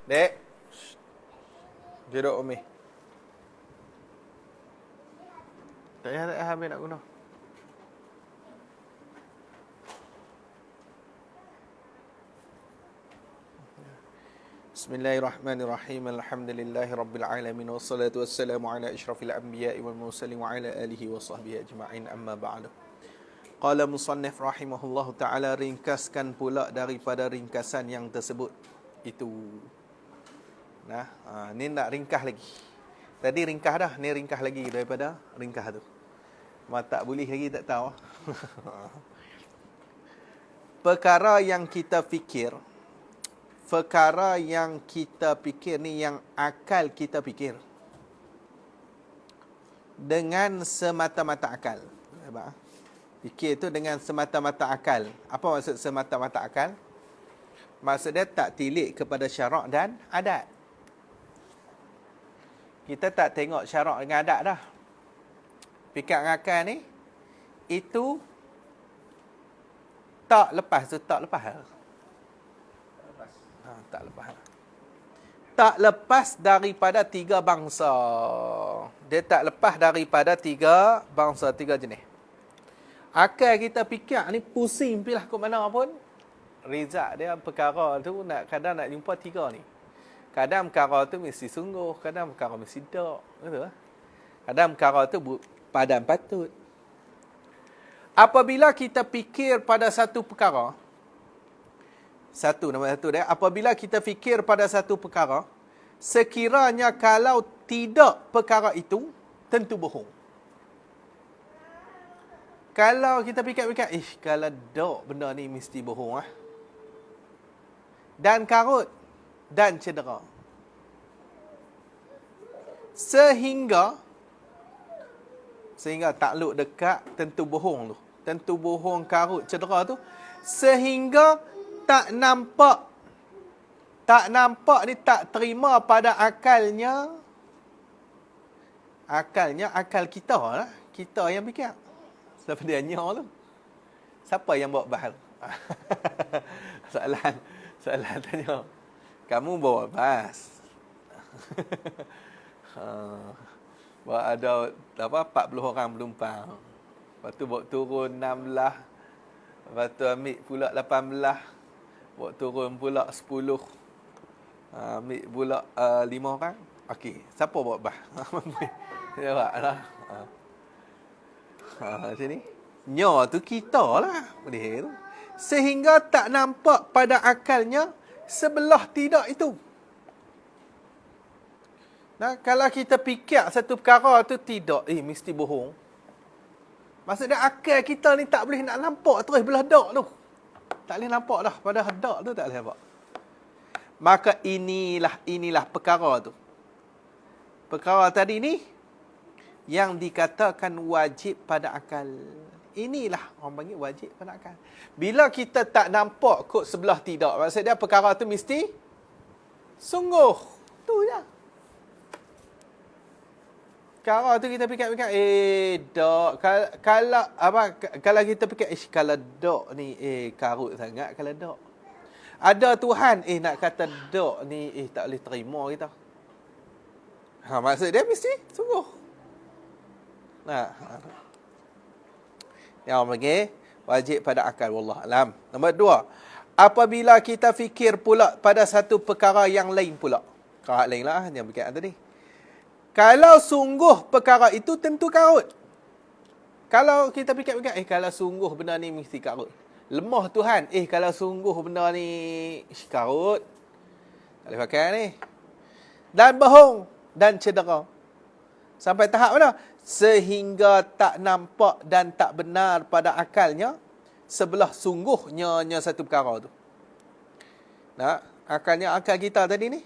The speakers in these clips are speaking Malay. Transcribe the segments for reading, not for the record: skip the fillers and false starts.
Dek. Duduk Umi. Tak payah habis nak guna. Bismillahirrahmanirrahim. Alhamdulillahirabbil alamin wassalatu wassalamu ala asyrafil anbiya'i wal mursalin wa ala alihi wa sahbihi ajma'in, amma ba'du. Qala musannif rahimahullahu ta'ala, ringkaskan pula daripada ringkasan yang tersebut itu. Nah, ni nak ringkas lagi. Tadi ringkas dah, ni ringkas lagi daripada ringkas tu. Mak tak boleh lagi tak tahu. Perkara yang kita fikir ni yang akal kita fikir dengan semata-mata akal. Fikir tu dengan semata-mata akal. Apa maksud semata-mata akal? Maksudnya tak tilik kepada syarak dan adat. Kita tak tengok syarak dengan adat dah. Fikir akal ni, itu tak lepas tu, tak lepas. Tak lepas. Tak lepas daripada tiga bangsa. Dia tak lepas daripada tiga bangsa, tiga jenis. Akal kita fikir ni pusing pilah ke mana pun, result dia perkara tu kadang nak jumpa tiga ni. Kadang perkara tu mesti sungguh, kadang perkara mesti tak. Betul lah. Kadang perkara tu padan patut. Apabila kita fikir pada satu perkara, nombor satu dia, apabila kita fikir pada satu perkara, sekiranya kalau tidak perkara itu, tentu bohong. Kalau kita fikir-fikir, kalau tak benda ni mesti bohong. Dan karut, dan cedera. Sehingga takluk dekat, tentu bohong tu. Tentu bohong, karut, cedera tu. Sehingga tak nampak ni, tak terima pada akalnya akal kita lah. Kita yang fikir. Siapa dia nyor tu? Siapa yang bawa bahal? Soalan tanya. Kamu bawa bas. Bawa ada 40 orang penumpang. Lepas tu bawa turun 16. Lepas tu ambil pula 18. Bawa turun pula 10. Ambil pula 5 orang. Okey, siapa bawa bas? Jawablah. Macam ni. Nyor tu kita lah. Boleh tu. Sehingga tak nampak pada akalnya sebelah tidak itu. Nah, kalau kita fikir satu perkara tu tidak, mesti bohong. Maksudnya akal kita ni tak boleh nak nampak terus belah dak tu. Tak boleh nampak dah pada dak tu, tak boleh nampak. Maka inilah perkara tu. Perkara tadi ni yang dikatakan wajib pada akal. Inilah orang panggil wajib pada akal. Bila kita tak nampak kot sebelah tidak, maksudnya perkara tu mesti sungguh. Tu je. Perkara tu kita fikir-fikir, dok. Kalau kita fikir, kalau dok ni, karut sangat kalau dok. Ada Tuhan, nak kata dok ni, tak boleh terima kita. Maksud dia mesti sungguh. Yang orang panggil wajib pada akal. Wallah alam. Nombor 2. Apabila kita fikir pula pada satu perkara yang lain pula. Perkara lain lah yang fikir tadi. Kalau sungguh perkara itu tentu karut. Kalau kita fikir-fikir, kalau sungguh benda ni mesti karut. Lemah Tuhan, kalau sungguh benda ni karut. Tak boleh pakai ni. Dan bohong dan cedera. Sampai tahap mana? Sehingga tak nampak dan tak benar pada akalnya sebelah sungguhnya satu perkara tu. Nah, akal kita tadi ni.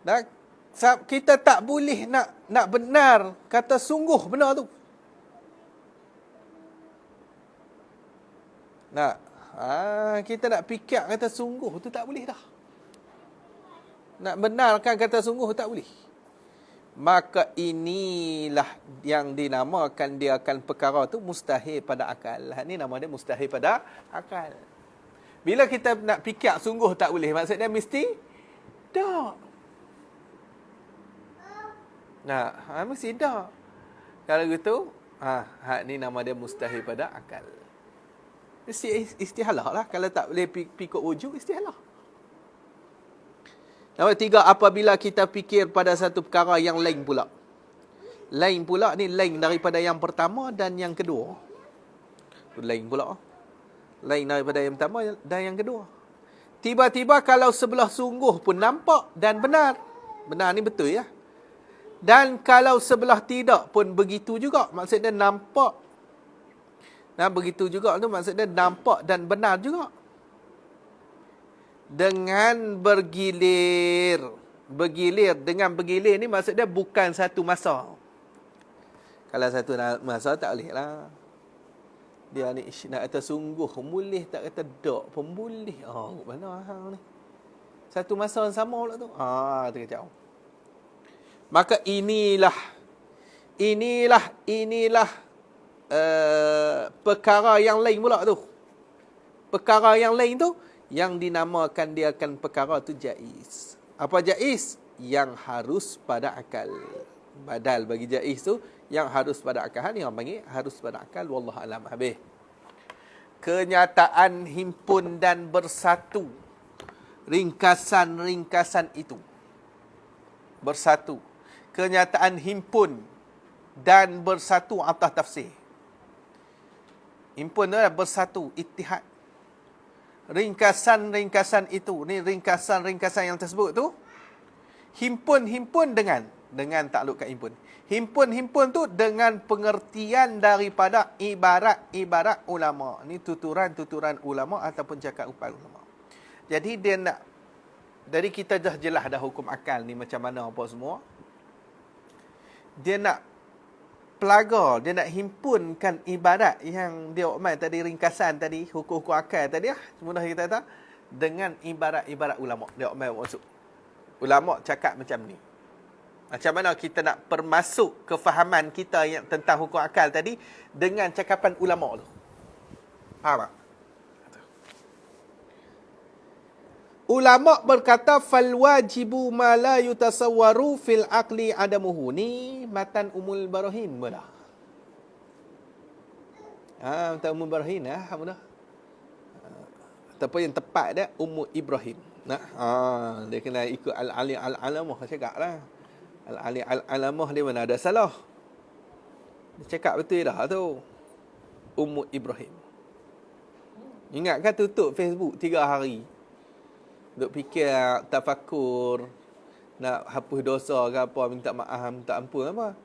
Nah, kita tak boleh nak benar kata sungguh benar tu. Nah, kita nak fikir kata sungguh tu tak boleh dah. Nak benarkan kata sungguh tak boleh. Maka inilah yang dinamakan dia akan perkara tu mustahil pada akal. Ini nama dia mustahil pada akal. Bila kita nak fikir sungguh tak boleh, maksudnya mesti Tak. Nah, mesti tak. Kalau gitu, hak ni nama dia mustahil pada akal. Istihalah lah. Kalau tak boleh pikuk wujud, istihalah. Nombor 3, apabila kita fikir pada satu perkara yang lain pula. Lain pula ni lain daripada yang pertama dan yang kedua. Lain pula. Lain daripada yang pertama dan yang kedua. Tiba-tiba kalau sebelah sungguh pun nampak dan benar. Benar ni betul ya. Dan kalau sebelah tidak pun begitu juga. Maksudnya nampak. Nah, begitu juga tu maksudnya nampak dan benar juga. Dengan bergilir. Dengan bergilir ni maksudnya bukan satu masa. Kalau satu masa tak boleh lah. Dia ni nak kata sungguh boleh, tak kata tak pun boleh. Mana hang ni? Satu masa yang sama pula tu. Terkejap. Maka inilah perkara yang lain pula tu. Perkara yang lain tu yang dinamakan dia akan perkara tu jaiz. Apa jaiz? Yang harus pada akal. Badal bagi jaiz tu yang harus pada akal. Ni orang panggil harus pada akal. Wallahu alam. Habis. Kenyataan himpun dan bersatu. Ringkasan-ringkasan itu. Bersatu. Kenyataan himpun dan bersatu atas tafsir. Himpun adalah bersatu, ittihad. Ringkasan-ringkasan itu, ni ringkasan-ringkasan yang tersebut tu, himpun dengan takluk kat himpun. Himpun tu dengan pengertian daripada ibarat-ibarat ulama. Ni tuturan-tuturan ulama ataupun cakapan ulama. Jadi dari kita dah jelas dah hukum akal ni macam mana apa semua. Dia nak pelaga, dia nak himpunkan ibarat yang dia main tadi, ringkasan tadi, hukum-hukum akal tadi mudah kita kata, dengan ibarat-ibarat ulama. Dia main masuk. Ulama cakap macam ni. Macam mana kita nak permasuk kefahaman kita yang tentang hukum akal tadi dengan cakapan ulama tu. Faham tak? Ulama berkata fal wajibu ma la yutasawwaru fil aqli adamuhu. Ni matan Ummul Barahin mula. Matan Ummul Barahin mudah. Ataupun yang tepat dia Ummu Ibrahim. Dia kena ikut al-ali al-alamah cakaplah. Al-ali al-alamah dia mana ada salah. Dia cakap betul dah tu. Ummu Ibrahim. Ingat kan tutup Facebook 3 hari. Duk fikir tafakur, nak hapus dosa ke apa, minta maaf, minta ampun apa.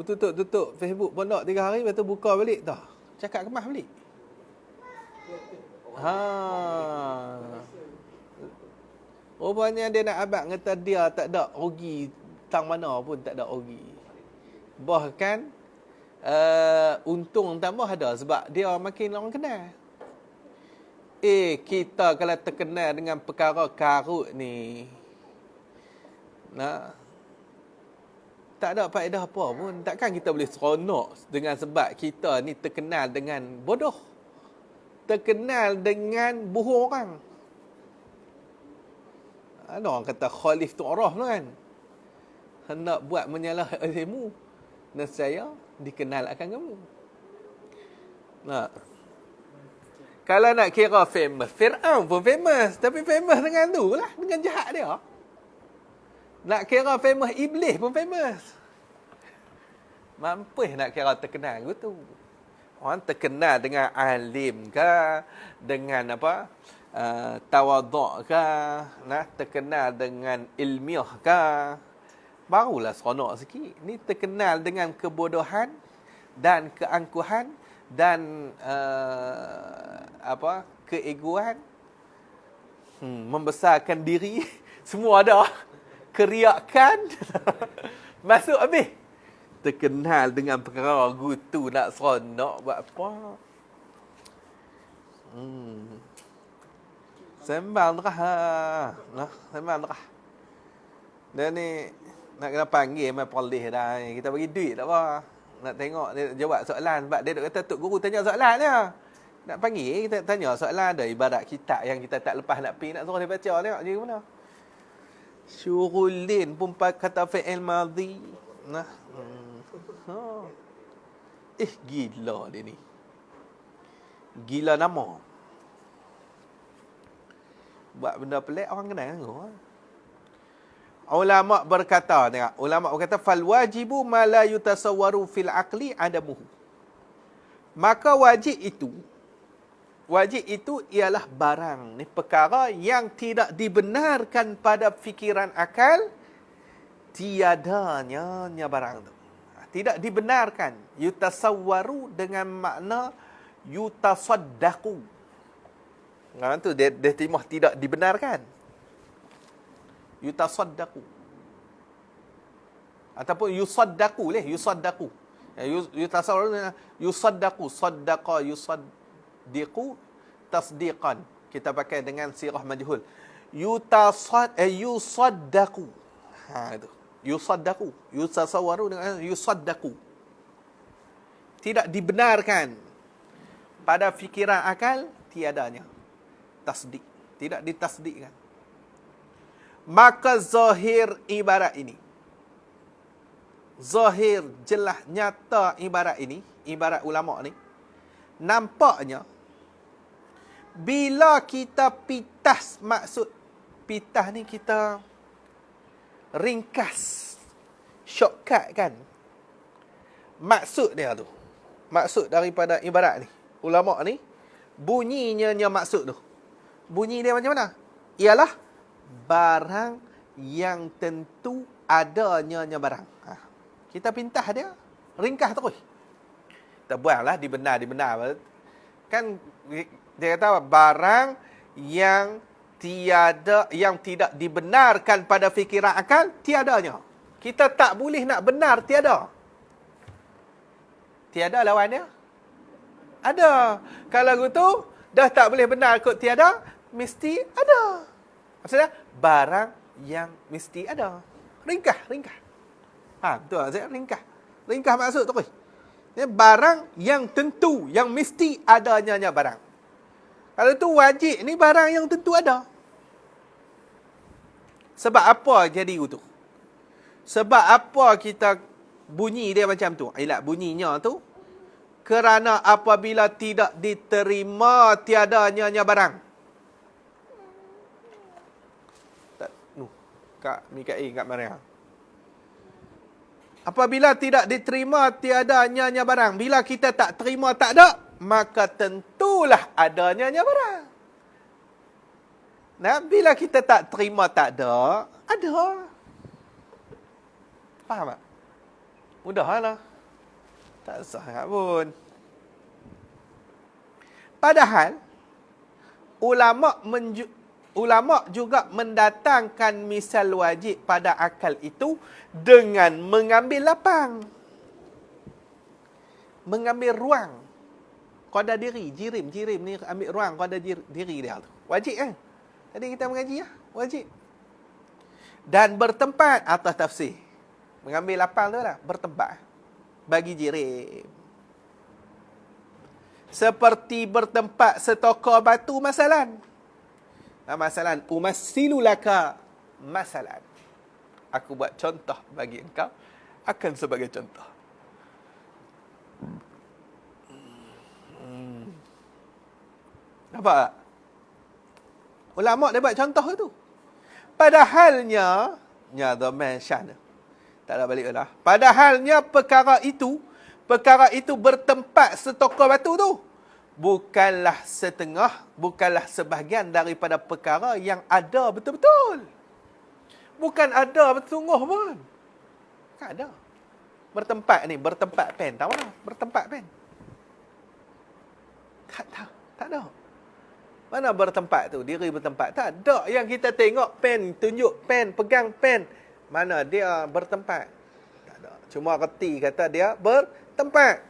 Tutup Facebook pondok 3 hari, lepas tu buka balik dah. Cakap kemas balik. Rupanya dia nak abang kata dia tak ada rugi, tang mana pun tak ada rugi. Bahkan untung tambah ada sebab dia makin orang kenal. Kita kalau terkenal dengan perkara karut ni, tak ada faedah apa pun. Takkan kita boleh seronok dengan sebab kita ni terkenal dengan bodoh. Terkenal dengan buhu orang. Ada orang kata khalif tu'raf tu kan. Hendak buat menyalah ilmu, nescaya dikenal akan kamu. Kalau nak kira famous, Fir'aun pun famous. Tapi famous dengan tu lah. Dengan jahat dia. Nak kira famous, Iblis pun famous. Mampus nak kira terkenal gitu. Orang terkenal dengan alim ke, dengan apa, tawaduk ke, terkenal dengan ilmiah ke, barulah seronok sikit. Ni terkenal dengan kebodohan dan keangkuhan dan keegoan, membesarkan diri, semua ada, keriakan, masuk habis. Terkenal dengan perkara gitu, nak seronok buat apa? Sembang terah. Dia ni nak kena panggil mai polis dah. Kita bagi duit tak apa. Nak tengok dia jawab soalan. Sebab dia kata Tok Guru tanya soalan dia. Nak panggil kita tanya soalan. Ada ibarat kitab yang kita tak lepas nak pergi, nak suruh dia baca. Tengok je mana. Syurulin pun kata fi'il madhi. Nah. Gila dia ni. Gila nama. Buat benda pelik orang kenal kan? Ulama berkata, tengok, ulama berkata fal wajibu ma la yutasawwaru fil aqli adamuhu. Maka wajib itu ialah barang, ni perkara yang tidak dibenarkan pada fikiran akal, tiadanya barang tu. Tidak dibenarkan. Yutasawwaru dengan makna yutasaddaqu. Tu dia terjemah tidak dibenarkan. Yutasaddaqu. Ataupun yusaddaqu leh, yusaddaqu. Yutasawwaru yusaddaqu, saddaqa yusaddiqu tasdiqan. Kita pakai dengan sirah majhul. Yusaddaqu. Itu. Yusaddaqu. Yutasawwaru dengan yusaddaqu. Tidak dibenarkan pada fikiran akal, tiadanya tasdik. Tidak ditasdikkan. Maka zahir ibarat ini, zahir jelas nyata ibarat ini, ibarat ulama ni, nampaknya bila kita pitas, maksud pitas ni kita ringkas, shortcut kan, maksud dia tu, maksud daripada ibarat ni, ulama ni, bunyinya maksud tu, bunyi dia macam mana? Ialah barang yang tentu adanya barang. Kita pintah dia, ringkas terus. Kita buanglah dibenar. Kan dia kata barang yang tidak dibenarkan pada fikiran akal, tiadanya. Kita tak boleh nak benar tiada. Tiada lawan dia? Ada. Kalau gitu, dah tak boleh benar kot tiada, mesti ada. Maksudnya, barang yang mesti ada. Ringkas. Betul tak? Ringkas. Ringkas maksud tu. Barang yang tentu, yang mesti adanya barang. Kalau tu wajib, ni barang yang tentu ada. Sebab apa jadi itu? Sebab apa kita bunyi dia macam tu? Ilat bunyinya tu, kerana apabila tidak diterima tiadanya barang. Kak Mikael, Kak Maria. Apabila tidak diterima tiadanya barang, bila kita tak terima tak ada, maka tentulah adanya barang. Nah, bila kita tak terima tak ada, ada. Faham tak? Mudahlah. Tak sangat pun. Padahal ulama juga mendatangkan misal wajib pada akal itu dengan mengambil lapang. Mengambil ruang. Qadar diri, jirim ni ambil ruang qadar diri dia tu. Wajib kan? Tadi kita mengaji ya, wajib. Dan bertempat atas tafsir. Mengambil lapang tu lah, bertempat. Bagi jirim. Seperti bertempat setokor batu masalan. Masalan, umassilu laka masalan. Aku buat contoh bagi engkau, akan sebagai contoh. Nampak tak? Ulama dia buat contoh tu. Padahalnya, nyata mention. Tak ada balik lah. Padahalnya perkara itu bertempat setokor batu tu, bukanlah setengah, bukanlah sebahagian daripada perkara yang ada betul-betul. Bukan ada betul-betul pun. Bukan ada. Bertempat ni, bertempat pen. Tahu tak? Bertempat pen. Tak tahu. Tak ada. Mana bertempat tu? Diri bertempat. Tak ada. Yang kita tengok pen, tunjuk pen, pegang pen. Mana dia bertempat? Tak ada. Cuma reti kata dia bertempat.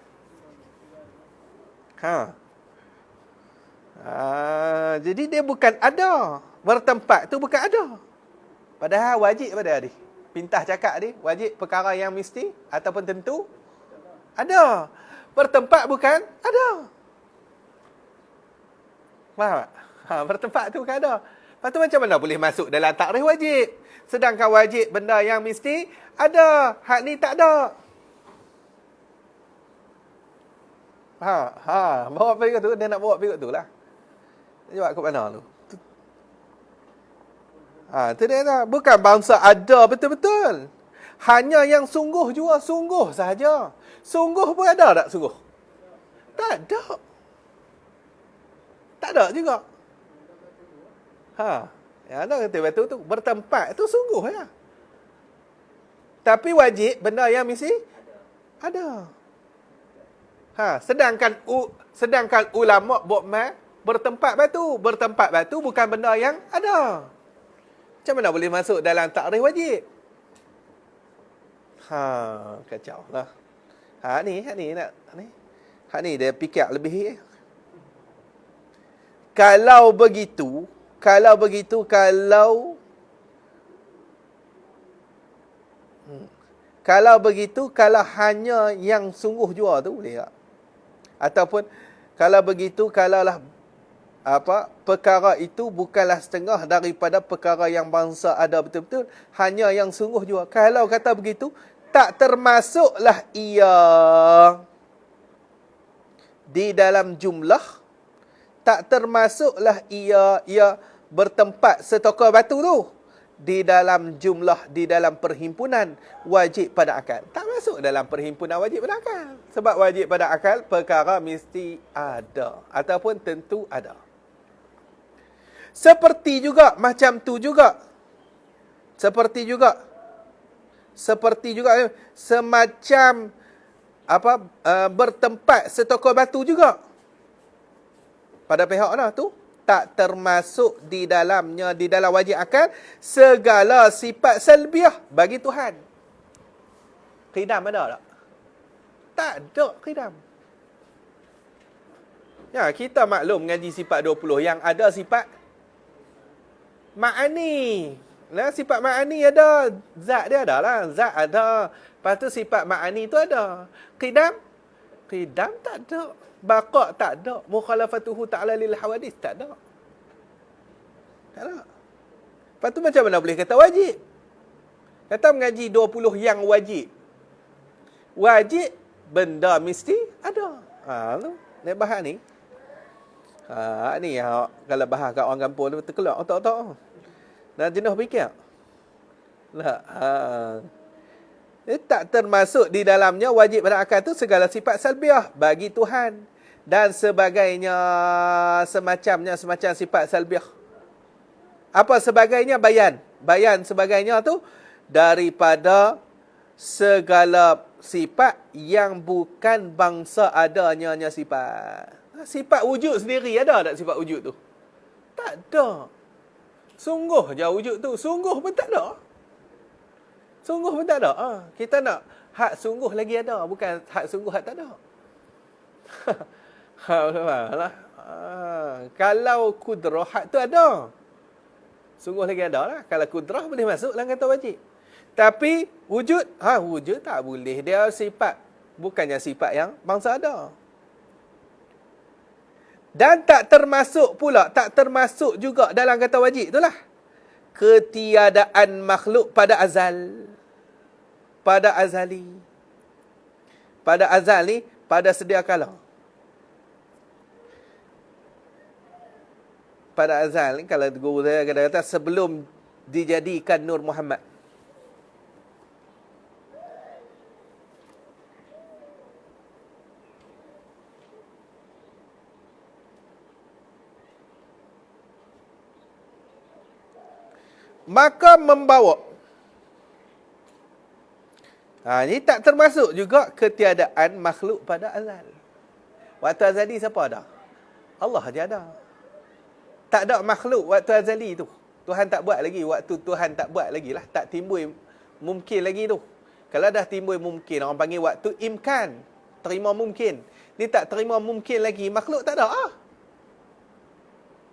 Jadi dia bukan ada. Bertempat tu bukan ada. Padahal wajib pada dia. Pintah cakap dia, wajib perkara yang mesti ataupun tentu ada. Bertempat bukan ada. Faham tak? Bertempat tu bukan ada. Lepas tu macam mana boleh masuk dalam takrif wajib? Sedangkan wajib benda yang mesti ada. Hak ni tak ada. Bawa pergi tu. Dia nak bawa pergi tu lah. Dia jawab ke mana tu? Tu dia tak. Bukan bangsa ada betul-betul. Hanya yang sungguh jua, sungguh sahaja. Sungguh pun ada tak sungguh? Tak ada. Tak ada juga. Yang ada kata batu tu bertempat tu sungguh ya. Tapi wajib benda yang mesti ada. Sedangkan ulama buat bertempat batu bukan benda yang ada. Macam mana boleh masuk dalam takrif wajib? Kacau lah. Hak ni dia fikir lebih. Kalau begitu, kalau hanya yang sungguh jua tu boleh tak? Ataupun kalau begitu, kalaulah perkara itu bukanlah setengah daripada perkara yang bangsa ada betul-betul, hanya yang sungguh jua. Kalau kata begitu, tak termasuklah ia di dalam jumlah, tak termasuklah ia bertempat setokor batu tu di dalam jumlah, di dalam perhimpunan wajib pada akal. Tak masuk dalam perhimpunan wajib pada akal. Sebab wajib pada akal perkara mesti ada ataupun tentu ada. Seperti juga semacam bertempat setokor batu juga. Pada pihak mana tu tak termasuk di dalamnya, di dalam wajib akal segala sifat salbiah bagi Tuhan. Qidam ada tak? Tak ada qidam. Ya, kita maklum ngaji sifat 20 yang ada sifat ma'ani. Nah, sifat ma'ani ada, zat dia ada lah, zat ada. Lepas tu sifat ma'ani tu ada. Qidam tak ada. Baqa' tak ada. Mukhalafatuhu ta'ala lil hawadis tak ada. Tak ada. Lepas tu macam mana boleh kata wajib? Kata mengaji 20 yang wajib. Wajib benda mesti ada. Tu dia bahas ni. Ni kalau bahas kat orang kampung tu terkelak otak-otak. Dan jenuh fikir. Tak termasuk di dalamnya wajib pada akal tu segala sifat salbiah bagi Tuhan dan sebagainya, semacam sifat salbiah. Apa sebagainya? Bayan sebagainya tu daripada segala sifat yang bukan bangsa adanya sifat. Sifat wujud sendiri ada tak sifat wujud tu? Tak ada. Sungguh je wujud tu. Sungguh pun tak ada. Kita nak hak sungguh lagi ada. Bukan hak sungguh hak tak ada. Kalau kudrah hak tu ada. Sungguh lagi ada lah. Kalau kudrah boleh masuk dalam kata wajib. Tapi wujud, wujud tak boleh. Dia sifat. Bukannya sifat yang bangsa ada. Dan tak termasuk juga dalam kata wajib itulah ketiadaan makhluk pada azal. Pada azali. Pada azal ni, pada sedia kala. Pada azal ni, kalau guru saya kata sebelum dijadikan Nur Muhammad. Maka membawa. Ini tak termasuk juga ketiadaan makhluk pada azal. Waktu azali siapa ada? Allah je ada. Tak ada makhluk waktu azali tu. Tuhan tak buat lagi. Waktu Tuhan tak buat lagi lah. Tak timbul mungkin lagi tu. Kalau dah timbul mungkin, orang panggil waktu imkan. Terima mungkin. Ni tak terima mungkin lagi. Makhluk tak ada.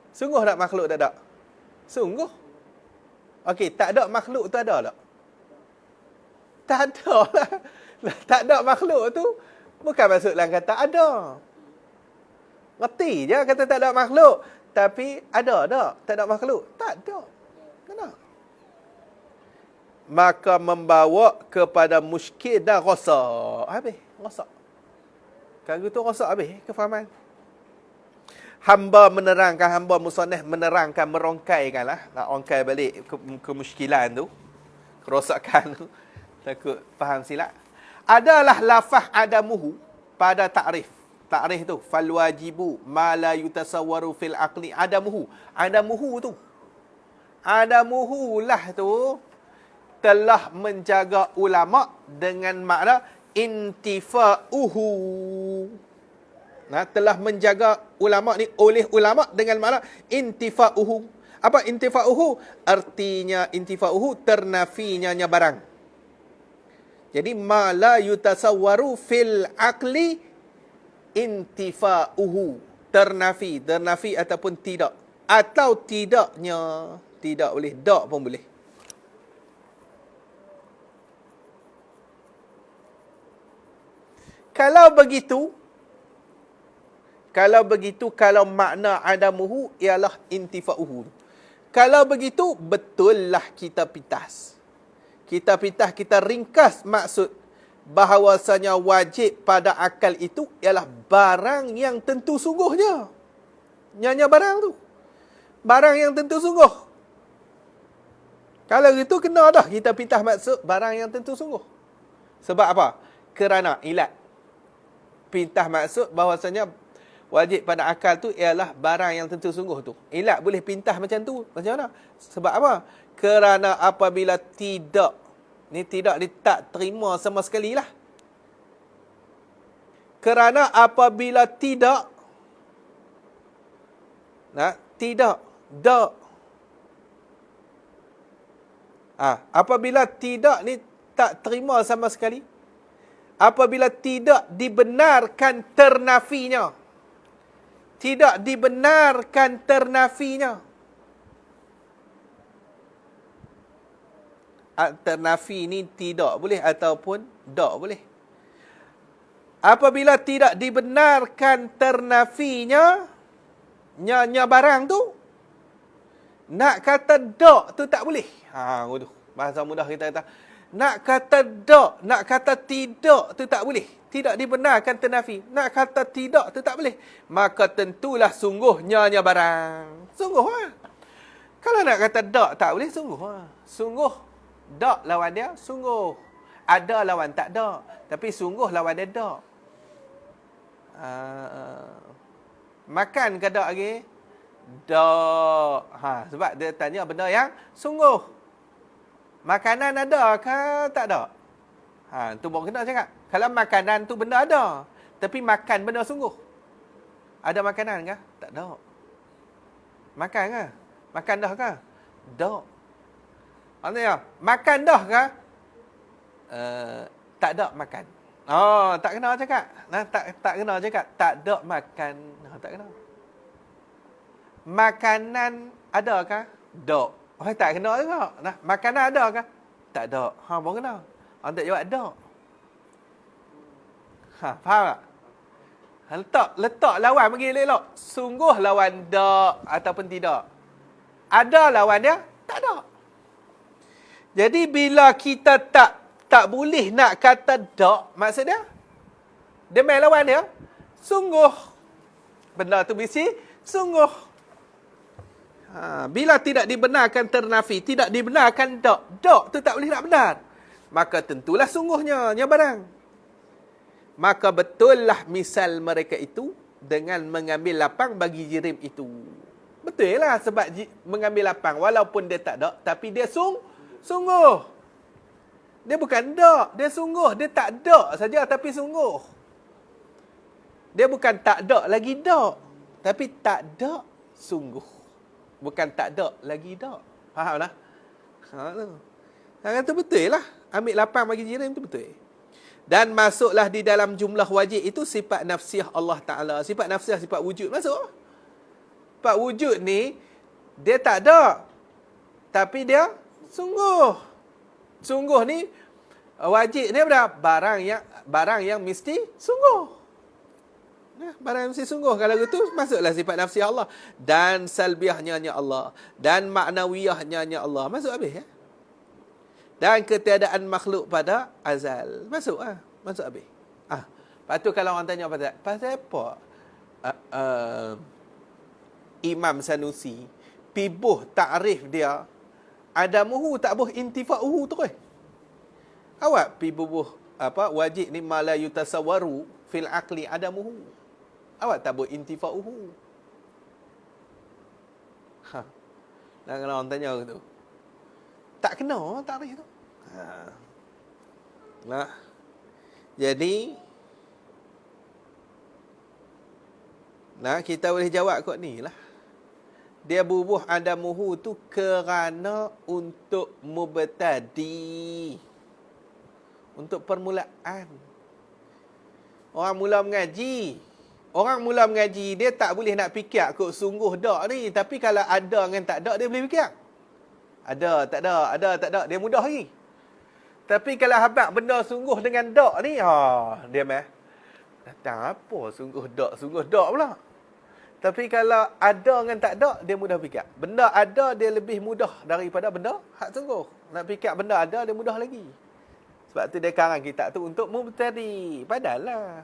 Sungguh tak makhluk tak ada? Sungguh. Okey, tak ada makhluk tu ada tak? Tak ada lah. Tak ada makhluk tu bukan masuk dalam kata ada. Ngerti je kata tak ada makhluk. Tapi ada tak? Tak ada makhluk? Tak ada. Tak ada. Maka membawa kepada muskil dan rosak. Habis. Rosak. Kalau itu rosak habis kefahaman. Hamba menerangkan, hamba musannaf menerangkan, merongkaikan lah. Nak rongkai balik kemuskilan tu. Kerosakan tu. Takut faham silap. Adalah lafaz adamuhu pada ta'rif. Ta'rif tu. Fal wajibu ma la yutasawwaru fil aqli adamuhu. Adamuhu tu. Adamuhu lah tu. Telah menjaga ulama dengan makna intifa'uhu. Nah, telah menjaga ulama ni oleh ulama dengan makna intifa'uhu. Apa intifa'uhu? Artinya intifa'uhu ternafinya barang. Jadi ma la yutasawwaru fil aqli intifa'uhu. Ternafi ataupun tidak. Atau tidaknya. Tidak boleh, dak pun boleh. Kalau begitu, kalau makna adamuhu ialah intifa'uhu. Kalau begitu, betullah kita pitas. Kita ringkas maksud bahawasanya wajib pada akal itu ialah barang yang tentu sungguhnya. Nyanya barang tu. Barang yang tentu sungguh. Kalau itu kena dah kita pitas maksud barang yang tentu sungguh. Sebab apa? Kerana ilat. Pintas maksud bahawasanya wajib pada akal tu ialah barang yang tentu sungguh tu. Ilat boleh pintas macam tu. Macam mana? Sebab apa? Kerana apabila tidak, ni tidak dia tak terima sama sekali lah. Kerana apabila tidak, tidak, dak. Apabila tidak ni tak terima sama sekali. Apabila tidak dibenarkan ternafinya. Tidak dibenarkan ternafinya. Ternafi ni tidak boleh ataupun tak boleh. Apabila tidak dibenarkan ternafinya, nya barang tu, nak kata tak tu tak boleh. Bahasa mudah kita kata. Nak kata tak, nak kata tidak tu tak boleh. Tidak dibenarkan ternafi. Nak kata tidak tu tak boleh. Maka tentulah sungguhnya barang. Sungguh lah. Kalau nak kata tak boleh, sungguh lah. Sungguh. Tak lawan dia, sungguh. Ada lawan tak ada. Tapi sungguh lawan dia tak. Makan ke tak lagi? Tak. Sebab dia tanya benda yang sungguh. Makanan ada ke tak ada? Tu baru kena cakap. Kalau makanan tu benda ada, tapi makan benda sungguh. Ada makanan ke? Tak ada. Makan ke? Makan dah ke? Tak. Maksudnya, makan dah ke? Tak ada makan. Tak kena cakap. Tak kena cakap. Tak ada makan. Tak kena. Makanan ada ke? Tak. Tak kena juga. Makanan ada ke? Tak ada. Baru kena. Tak jawab ada. Faham tak? Letak lawan bagi elok. Sungguh lawan tak ataupun tidak. Ada lawan dia? Tak ada. Jadi bila kita tak boleh nak kata tak, maksud dia? Dia main lawan dia? Sungguh. Benda tu mesti sungguh. Bila tidak dibenarkan ternafi, tidak dibenarkan tak tu tak boleh nak benar. Maka tentulah sungguhnya barang. Maka betullah misal mereka itu dengan mengambil lapang bagi jirim itu. Betul lah sebab mengambil lapang walaupun dia tak ada, tapi dia sungguh. Dia bukan tak, dia sungguh. Dia tak ada saja tapi sungguh. Dia bukan tak ada lagi tak, tapi tak ada sungguh. Bukan tak ada lagi tak. Faham lah? Itu betul lah. Ambil lapang bagi jirim itu betul. Dan masuklah di dalam jumlah wajib itu sifat nafsiyah Allah Ta'ala. Sifat nafsiyah, sifat wujud masuk. Sifat wujud ni, dia tak ada. Tapi dia sungguh. Sungguh ni, wajib ni apa? Barang yang mesti sungguh. Barang mesti sungguh. Kalau gitu, masuklah sifat nafsi Allah. Dan salbiahnya Allah. Dan maknawiyahnya Allah. Masuk habis, ya? Dan ketiadaan makhluk pada azal. Masuk, masuk habis. Lepas tu kalau orang tanya pasal apa? Imam Sanusi, pibuh ta'rif dia, adamuhu tak buh intifa'uhu terus. Awak pibuh wajib ni ma la yutasawwaru fil aqli adamuhu. Awak tak buh intifa'uhu. Dan kalau orang tanya tu, tak kena takrif tu. Nah. Jadi kita boleh jawab kot ni lah. Dia bubuh adamuhu tu kerana untuk mubtadi. Untuk permulaan. Orang mula mengaji, dia tak boleh nak fikir kot sungguh dak ni. Tapi kalau ada dengan tak ada, dia boleh fikir. Ada, tak ada, dia mudah lagi. Tapi kalau habaq benda sungguh dengan dak ni, dia meh. Datang apa sungguh dak pula. Tapi kalau ada dengan tak ada, dia mudah fikir. Benda ada, dia lebih mudah daripada benda hak sungguh. Nak fikir benda ada, dia mudah lagi. Sebab tu dia karang kita tu untuk mubtadi. Padahal lah.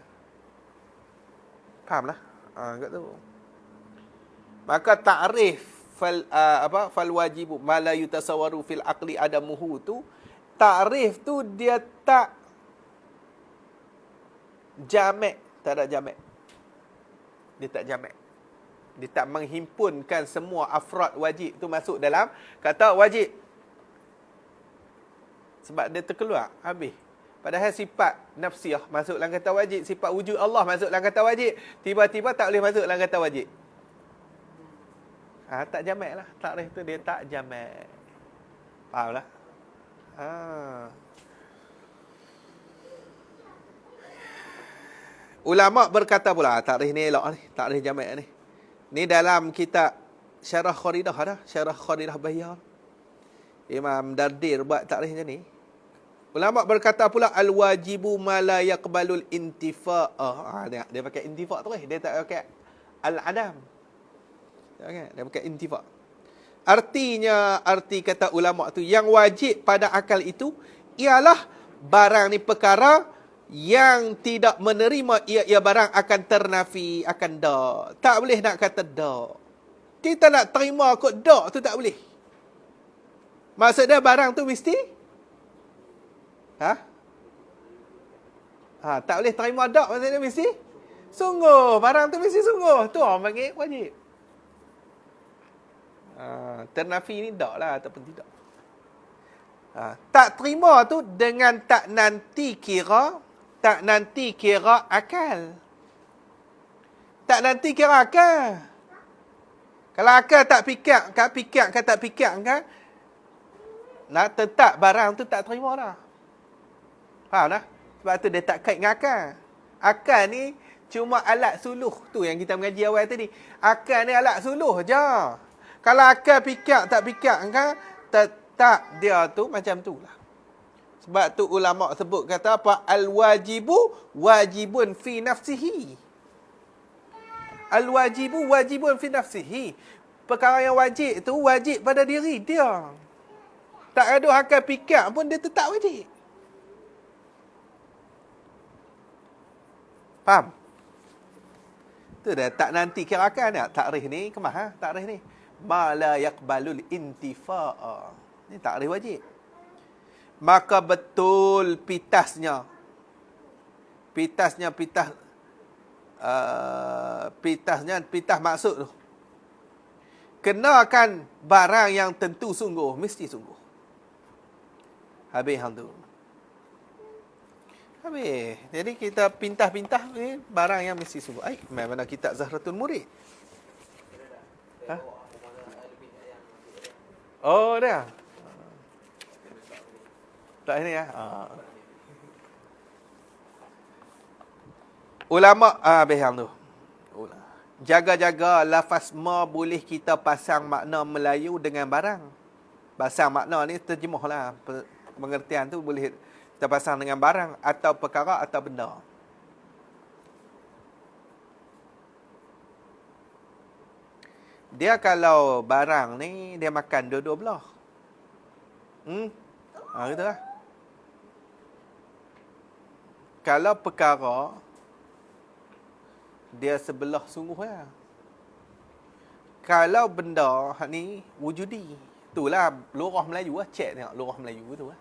Faham lah? Kat tu. Maka ta'rif fal wajibu ma la yutasawwaru fil aqli adamuhu tu, ta'rif tu dia tak jamak, tak ada jamak. Dia tak jamak. Dia tak menghimpunkan semua afrad wajib tu masuk dalam kata wajib. Sebab dia terkeluar habis. Padahal sifat nafsiyah masuk dalam kata wajib, sifat wujud Allah masuk dalam kata wajib, tiba-tiba tak boleh masuk dalam kata wajib. Tak jamak lah. Takrif tu dia tak jamak. Faham lah? Ulama berkata pula, takrif ni elok ni, takrif jamak ni. Ni dalam kitab Syarah Kharidah dah, Syarah Kharidah Bahiyar. Imam Dardir buat takrif macam ni. Ulama berkata pula al-wajibu ma la yaqbalul intifa'. Dia pakai intifa' terus, dia tak pakai al-adam. Dia pakai intifa'. Arti kata ulama tu, yang wajib pada akal itu ialah barang ni perkara yang tidak menerima ia barang akan ternafi, akan dak. Tak boleh nak kata dak. Kita nak terima kot dak tu tak boleh. Maksud dia barang tu mesti tak boleh terima dak, maksudnya mesti sungguh. Barang tu mesti sungguh. Tu orang panggil wajib. Ternafi ni dak lah ataupun tidak. Tak terima tu dengan tak nanti kira akal. Tak nanti kira akal. Kalau akal tak fikir kan, nak tetap barang tu tak terima dah. Faham tak? Sebab tu dia tak kait dengan akal. Akal ni cuma alat suluh tu yang kita mengaji awal tadi. Akal ni alat suluh je. Kalau akal tak fikir kan, tetap dia tu macam tu lah. Sebab tu ulama sebut kata apa? Al-wajibu wajibun fi nafsihi. Al-wajibu wajibun fi nafsihi. Perkara yang wajib tu wajib pada diri dia. Tak ada akal fikir pun dia tetap wajib. Faham? Tu dah tak nanti kira akal ni. Takrif ni kemah takrif ni. Ma la yaqbalul intifa'a. Ni takrif wajib. Maka betul pitasnya pitah maksud tu. Kenakan barang yang tentu sungguh, mesti sungguh. Habis hang tu. Habis. Jadi kita pintah ni barang yang mesti sungguh. Mana kitab Zahratul Murid? Oh, dah. Tak ini ya. Ulama behang tu. Jaga-jaga lafaz ma boleh kita pasang makna Melayu dengan barang. Pasang makna ni terjemahlah. Pengertian tu boleh kita pasang dengan barang atau perkara atau benda. Dia kalau barang ni, dia makan dua-dua belah. Gitu lah. Kalau perkara, dia sebelah sungguh lah. Kalau benda ni wujudi, itulah lurah Melayu lah. Cek tengok lurah Melayu tu lah.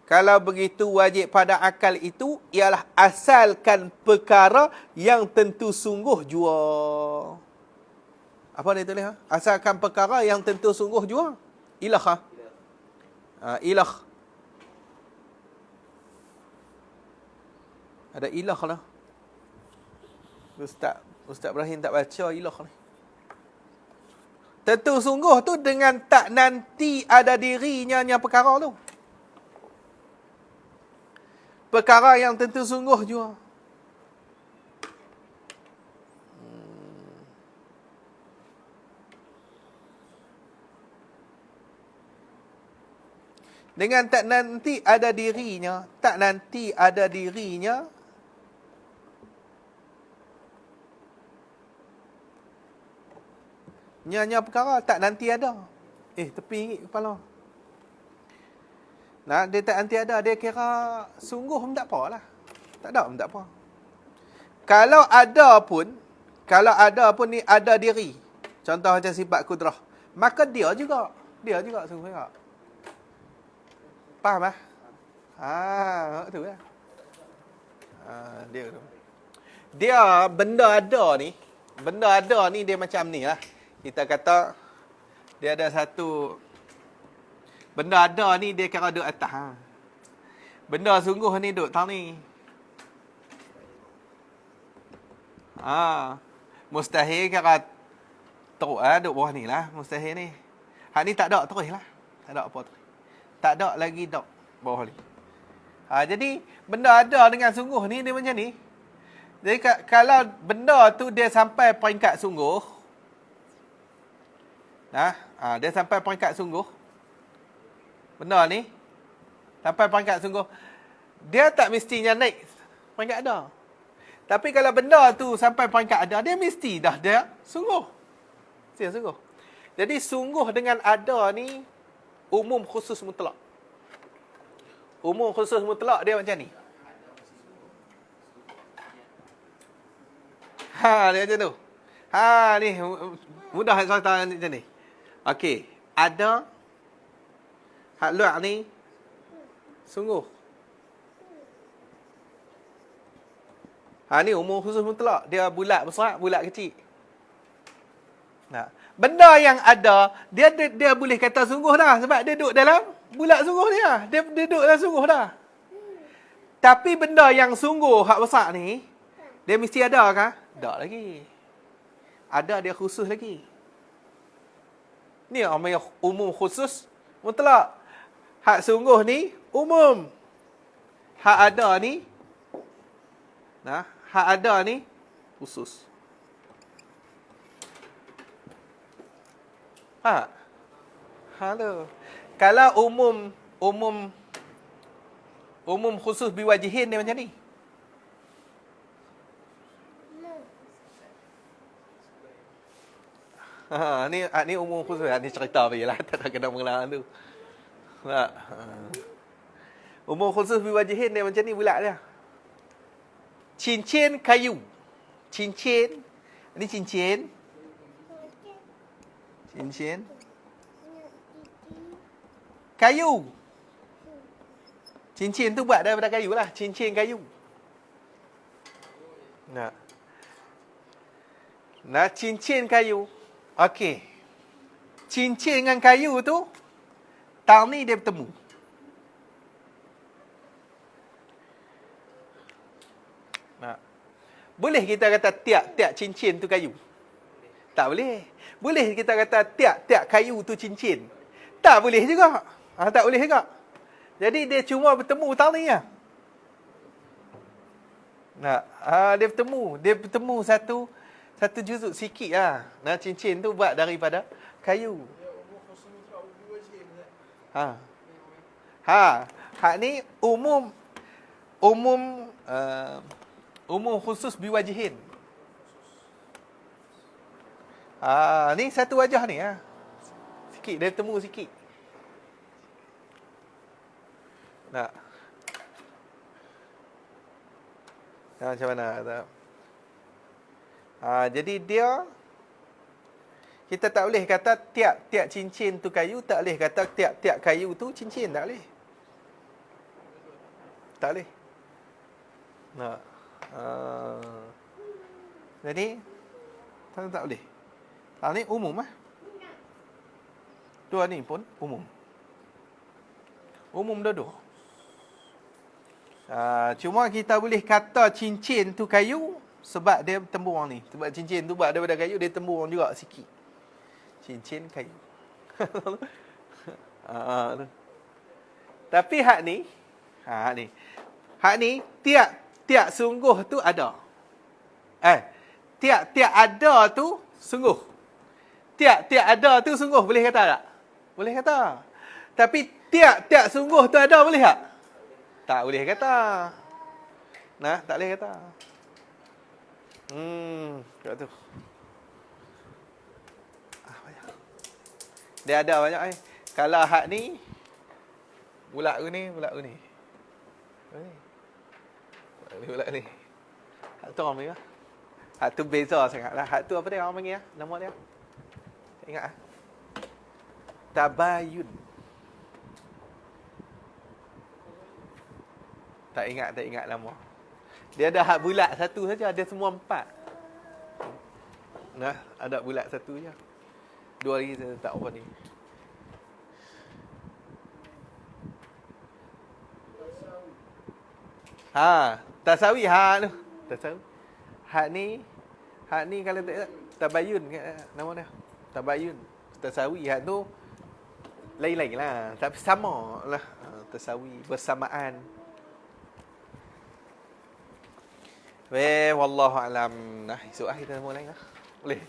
Kalau begitu, wajib pada akal itu ialah asalkan perkara yang tentu sungguh jua. Apa dia tulis? Asalkan perkara yang tentu sungguh jua. Ilah. Ilah. Ada ilah lah. Ustaz Ibrahim tak baca ilah ni. Tentu sungguh tu dengan tak nanti ada dirinya yang perkara tu. Perkara yang tentu sungguh jua. Dengan tak nanti ada dirinya, tak nanti ada dirinya, nya perkara tak nanti ada. Tepi kepala. Nah, dia tak nanti ada, dia kira sungguh pun tak apalah. Tak ada pun tak apa. Kalau ada pun ni ada diri. Contoh macam sifat kudrah. Maka dia juga sungguh juga. Faham tak? Tu lah. Dia tu. Dia benda ada ni dia macam ni lah. Kita kata dia ada satu benda ada ni dia kira duduk atas. Benda sungguh ni duduk tang ni. Mustahil kira teruk duduk bawah ni lah. Mustahil ni. Hak ni tak ada terus lah. Tak ada apa terus. Tak ada lagi dok bawah ni. Jadi benda ada dengan sungguh ni dia macam ni. Jadi kalau benda tu dia sampai peringkat sungguh, dia sampai peringkat sungguh, benda ni sampai peringkat sungguh, dia tak mestinya naik peringkat ada. Tapi kalau benda tu sampai peringkat ada, dia mesti dah dia sungguh. Dia sungguh. Jadi sungguh dengan ada ni umum khusus mutlak. Umum khusus mutlak dia macam ni. Dia macam tu. Ni mudah soalan macam ni. Okey, ada hak luar ni sungguh. Ni umum khusus mutlak. Dia bulat besar, bulat kecil. Benda yang ada, dia boleh kata sungguh dah. Sebab dia duduk dalam bulat sungguh ni lah. Dia duduk dalam sungguh dah. Tapi benda yang sungguh, hak besar ni, dia mesti ada kah? Tak lagi. Ada dia khusus lagi. Ni namanya umum khusus mutlak. Hak sungguh ni, umum. Hak ada ni, hak ada ni, khusus. Kalau umum khusus biwajihin dia macam ni. Ni umum khusus. Ni cerita bagi lah. Tak kena mengenal tu. Umum khusus biwajihin dia macam ni pula dia. Cincin kayu. Cincin. Ni cincin. Cincin. Kayu. Cincin tu buat daripada kayu lah. Cincin kayu. Cincin kayu. Okey. Cincin dengan kayu tu, tang ni dia bertemu. Boleh kita kata tiap-tiap cincin tu kayu? Tak boleh. Boleh kita kata tiap-tiap kayu tu cincin? Tak boleh juga. Tak boleh juga. Jadi dia cuma bertemu tang ni lah. Dia bertemu satu juzuk sikit lah. Cincin tu buat daripada kayu. Hak ni umum khusus biwajihin. Ni satu wajah ni sikit dia temu sikit. Nak macam mana tak? Jadi dia kita tak boleh kata tiap-tiap cincin tu kayu, tak boleh kata tiap-tiap kayu tu cincin, tak boleh. Tak boleh. Nak. Jadi tak boleh. Ni umum Dua ni pun umum. Umum dua-dua. Cuma kita boleh kata cincin tu kayu sebab dia temburang ni. Sebab cincin tu buat daripada kayu, dia temburang juga sikit. Cincin kayu. Tapi hak ni, tiap sungguh tu ada. Tiap ada tu sungguh. Tiap ada tu sungguh, boleh kata tak? Boleh kata. Tapi tiap sungguh tu ada, boleh tak? Tak boleh kata. Tak boleh kata. Kat tu. Dia ada banyak Kalau hak ni bulat ni. Bulat ni. Hak tu orang panggil. Hak tu beza sangatlah. Hak tu apa dia orang panggil nama dia? Tak ingat Tabayun. Tak ingat nama. Dia ada hak bulat satu saja, ada semua 4. Ada bulat satu je. 2 lagi saya tak apa ni. Tasawi tu. Tasawi. Hak ni kalau tak tabayun nama dia. Tabayun. Tasawi hak tu lain-lain lah, tapi sama lah. Tasawi bersamaan. Wallahu alam. Esok kita mulai lah. Boleh.